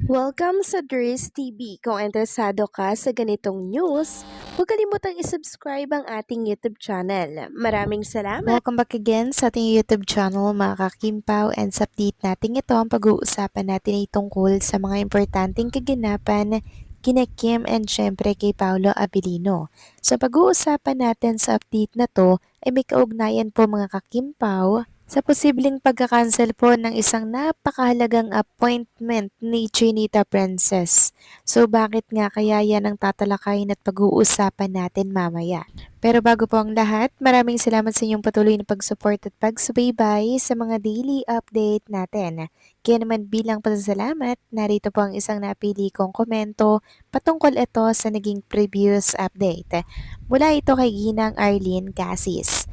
Welcome sa Dries TV. Kung interesado ka sa ganitong news, huwag kalimutang isubscribe ang ating YouTube channel. Maraming salamat! Welcome back again sa ating YouTube channel mga kakimpaw, and sa update natin ito ang pag-uusapan natin ay tungkol sa mga importanteng kaganapan kina Kim and syempre kay Paolo Abilino. So pag-uusapan natin sa update na to ay may kaugnayan po mga kakimpaw sa posibleng pagka-cancel po ng isang napakahalagang appointment ni Chinita Princess. So bakit nga kaya yan ang tatalakayin at pag-uusapan natin mamaya? Pero bago po ang lahat, maraming salamat sa inyong patuloy na pag-support at pagsubaybay sa mga daily update natin. Kaya naman bilang pasasalamat, narito po ang isang napili kong komento patungkol ito sa naging previous update. Mula ito kay Ginang Arlene Casis.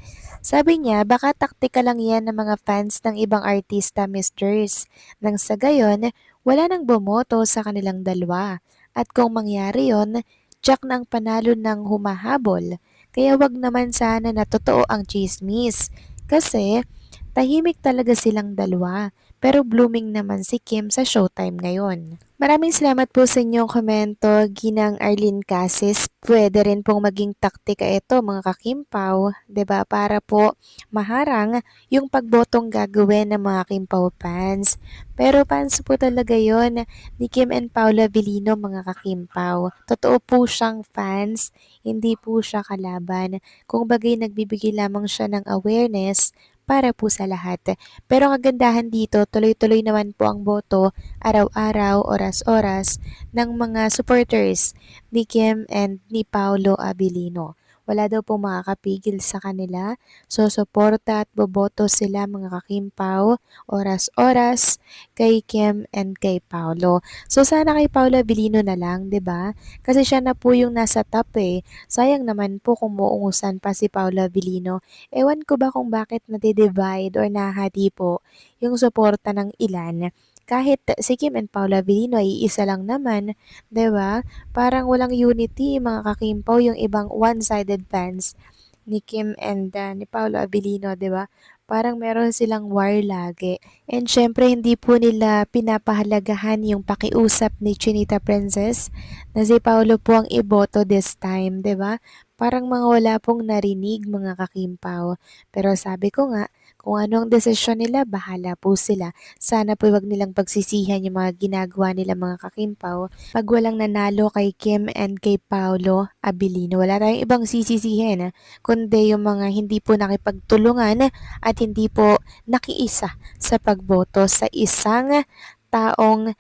Sabi niya, baka taktika lang yan ng mga fans ng ibang artista, Misters. Nang sa gayon, wala nang bumoto sa kanilang dalawa. At kung mangyari yon, Jack na ang panalo ng humahabol. Kaya wag naman sana na totoo ang chismis. Kasi tahimik talaga silang dalawa. Pero blooming naman si Kim sa showtime ngayon. Maraming salamat po sa inyong komento, Ginang Arlene Casis. Pwede rin pong maging taktika ito mga kakimpaw, 'di ba? Para po maharang yung pagbotong gagawin ng mga Kimpaw fans. Pero fans po talaga yon ni Kim and Paula Vilino mga kakimpaw. Totoo po siyang fans, hindi po siya kalaban. Kung bagay nagbibigay lamang siya ng awareness para po sa lahat. Pero ang kagandahan dito, tuloy-tuloy naman po ang boto araw-araw, oras-oras ng mga supporters ni Kim and ni Paolo Abilino. Wala daw pong makakapigil sa kanila. So, suporta at boboto sila mga kakimpaw, oras-oras, kay Kim and kay Paolo. So, sana kay Paolo Abilino na lang, 'di ba? Kasi siya na po yung nasa top eh. Sayang naman po kung muungusan pa si Paolo Abilino. Ewan ko ba kung bakit nade-divide or nahati po yung suporta ng ilan. Kahit si Kim and Paula Abilino ay isa lang naman, 'di ba? Parang walang unity mga kakimpaw yung ibang one-sided fans ni Kim and ni Paolo Abilino, 'di ba? Parang meron silang war lagi. And syempre hindi po nila pinapahalagahan yung pakiusap ni Chinita Princess na si Paolo po ang iboto this time, 'di ba? Parang mga wala pong narinig mga kakimpaw. Pero sabi ko nga, kung ano ang desisyon nila, bahala po sila. Sana po wag nilang pagsisihan yung mga ginagawa nila mga kakimpaw. Pag walang nanalo kay Kim and kay Paolo Abilino, wala tayong ibang sisisihin, kundi yung mga hindi po nakipagtulungan at hindi po nakiisa sa pagboto sa isang taong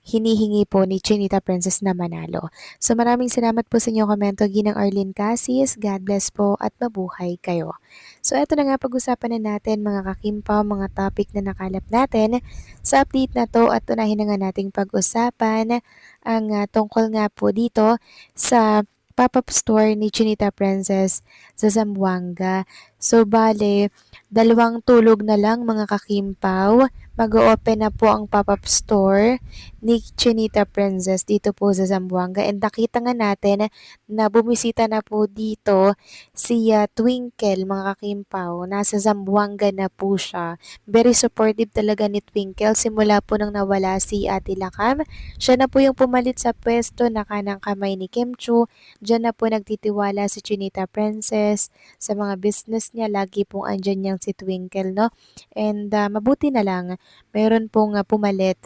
hinihingi po ni Chinita Princess na manalo. So maraming salamat po sa inyong komento, Ginang Arlene Casis. God bless po at mabuhay kayo. So eto na nga, pag-usapan na natin mga kakimpaw, mga topic na nakalap natin sa update na to, at unahin na nga nating pag-usapan ang tungkol nga po dito sa pop-up store ni Chinita Princess sa Zamboanga. So bale, dalawang tulog na lang mga kakimpaw. Mag-o-open na po ang pop-up store ni Chinita Princess dito po sa Zamboanga, and nakita nga natin na bumisita na po dito si Twinkle mga kakimpaw. Nasa Zamboanga na po siya. Very supportive talaga ni Twinkle simula po nang nawala si Ate Lakam. Siya na po yung pumalit sa pwesto na kanang kamay ni Kim Chu. Diyan na po nagtitiwala si Chinita Princess sa mga business niya. Lagi pong andyan niyang si Twinkle, no? And mabuti na lang meron pong pumalit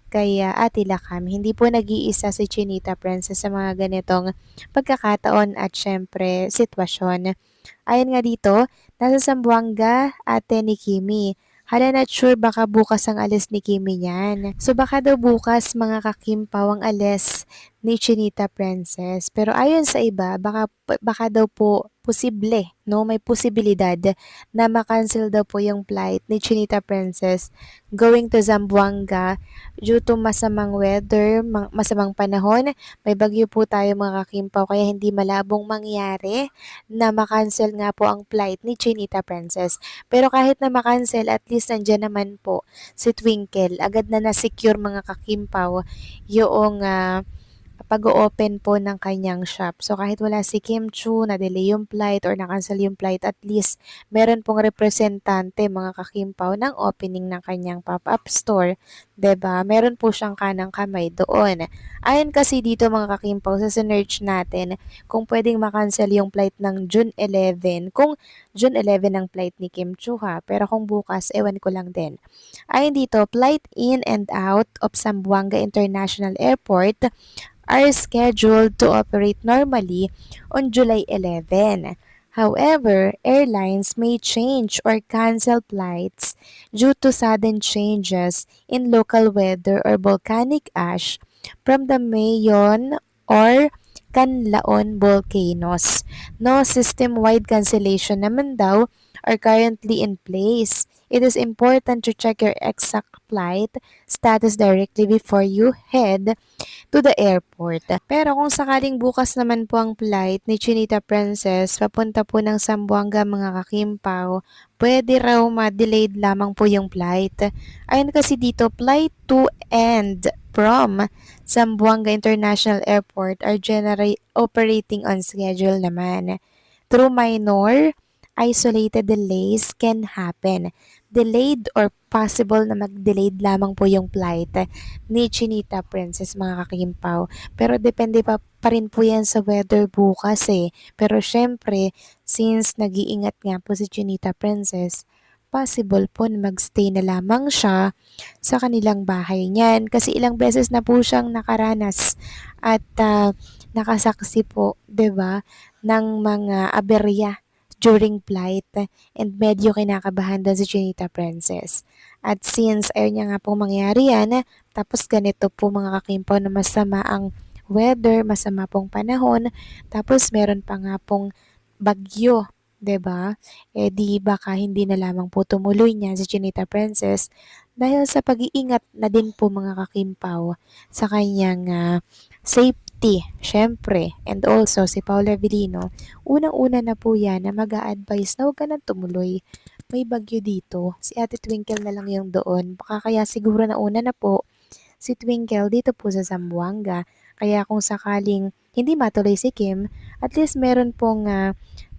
kay Ate Lakam. Hindi po nag-iisa si Chinita Princess sa mga ganitong pagkakataon at syempre sitwasyon. Ayon nga dito, nasa Zamboanga ate ni Kimi. Hala, not sure, baka bukas ang alis ni Kimi niyan. So baka daw bukas mga kakimpaw ang alis ni Chinita Princess. Pero ayon sa iba, baka daw po posible, no? May posibilidad na makancel daw po yung flight ni Chinita Princess going to Zamboanga due to masamang weather, masamang panahon. May bagyo po tayo mga kakimpaw, kaya hindi malabong mangyari na makancel nga po ang flight ni Chinita Princess. Pero kahit na makancel, at least nandyan naman po si Twinkle. Agad na na-secure mga kakimpaw yung pag-o-open po ng kanyang shop. So kahit wala si Kim Chu, na-delay yung flight or na-cancel yung flight, at least meron pong representante mga kakimpaw ng opening ng kanyang pop-up store. 'Di ba? Meron po siyang kanang kamay doon. Ayon kasi dito mga kakimpaw sa sinearch natin kung pwedeng ma-cancel yung flight ng June 11, kung June 11 ang flight ni Kim Chu ha, pero kung bukas, ewan ko lang din. Ayon dito, flight in and out of Zamboanga International Airport are scheduled to operate normally on July 11. However, airlines may change or cancel flights due to sudden changes in local weather or volcanic ash from the Mayon or Canlaon volcanoes. No system-wide cancellation naman daw are currently in place. It is important to check your exact flight status directly before you head to the airport. Pero kung sakaling bukas naman po ang flight ni Chinita Princess papunta po ng Zamboanga mga kakimpaw, pwede raw ma-delayed lamang po yung flight. Ayun kasi dito, flight to and from Zamboanga International Airport are generally operating on schedule naman. Through minor, isolated delays can happen. Delayed or possible na mag-delayed lamang po yung flight ni Chinita Princess mga kakimpaw. Pero depende pa rin po yan sa weather bukas eh. Pero syempre, since nag-iingat nga po si Chinita Princess, possible po na magstay na lamang siya sa kanilang bahay niyan. Kasi ilang beses na po siyang nakaranas at nakasaksi po, 'di ba, ng mga aberya during flight, and medyo kinakabahan doon si Chinita Princess. At since ayaw niya nga pong mangyari yan, tapos ganito po mga kakimpaw na masama ang weather, masama pong panahon, tapos meron pa nga pong bagyo, 'di ba? Eh di baka hindi na lamang po tumuloy niya si Chinita Princess dahil sa pag-iingat na din po mga kakimpaw sa kanyang safety, syempre. And also si Paula Avellino, unang-una na po yan na mag-a-advise na huwag ka na tumuloy. May bagyo dito. Si Ate Twinkle na lang yung doon. Baka kaya siguro nauna na po si Twinkle dito po sa Zamboanga. Kaya kung sakaling hindi matuloy si Kim, at least meron pong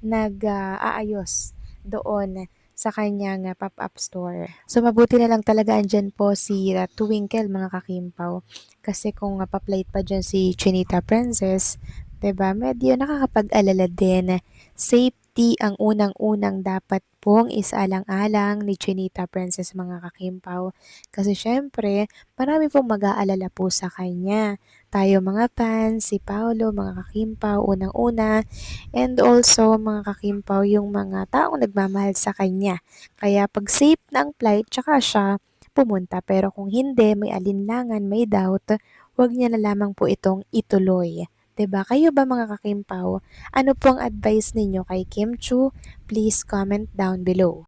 nag-aayos doon sa kanyang pop-up store. So mabuti na lang talaga andyan po si Twinkle mga kakimpaw. Kasi kung pa-flight pa dyan si Chinita Princess, 'di ba? Medyo nakakapag-alala din. Safety ang unang-unang dapat pong isaalang-alang ni Chinita Princess mga kakimpaw. Kasi syempre, marami pong mag-aalala po sa kanya. Tayo mga fans, si Paolo, mga kakimpaw, unang-una, and also mga kakimpaw yung mga taong nagmamahal sa kanya. Kaya pag safe na ang flight, tsaka siya pumunta. Pero kung hindi, may alinlangan, may doubt, huwag niya na lamang po itong ituloy. 'Di ba? Kayo ba mga kakimpaw? Ano po ang advice ninyo kay Kim Chu? Please comment down below.